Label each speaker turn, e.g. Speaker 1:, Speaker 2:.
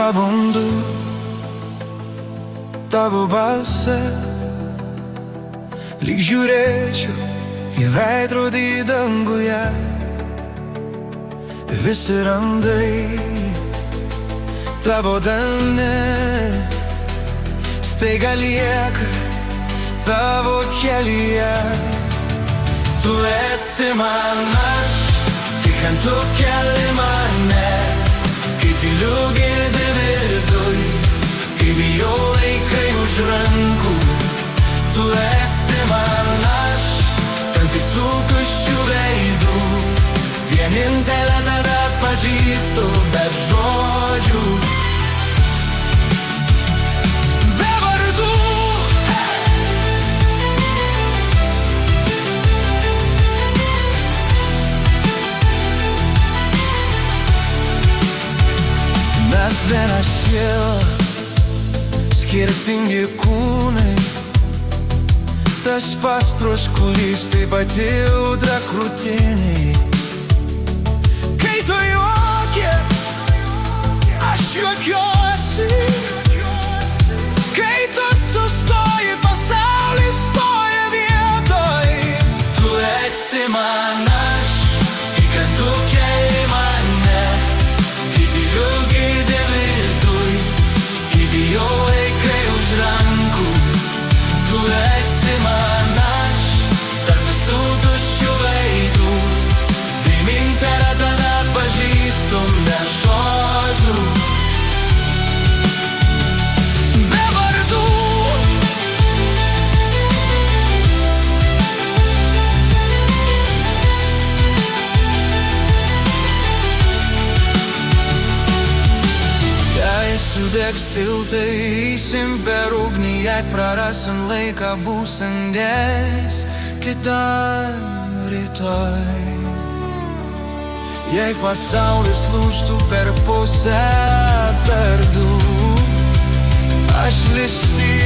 Speaker 1: Pabundu tavo balsą, lyg žiūrėčiau į veidrodį danguje. Visi randai tavo delne staiga lieka tavo kelyje. Tu esi man aš, kai kantu keli mane, kai tyliu girdi viduj, kai bijau laikai už rankų. Tu esi man aš, tarp visų tuščių veidų, vienintelę tave atpažįstu, bet žodžių be vardų. Mes viena siela, skirtingi kūnai, tas pats troškulys, taip pat audra krūtinėj. Kai tu juokies, aš juokiuosi. Kai tu sustoji, pasaulis stoja vietoj. Tu esi man aš, kai kantu keli mane, kai tyliu girdi viduj, kai bijau laikai už rankų. Tu esi man aš, tarp visų tuščių veidų, vienintelę tave atpažįstu, be žodžių be vardų. Jei sudegs tiltai, eisim per ugnį, jei prarasim laiką, būsim dės kitam rytoj. Jei pasaulis lūžtų per pusę, per du, aš vis tiek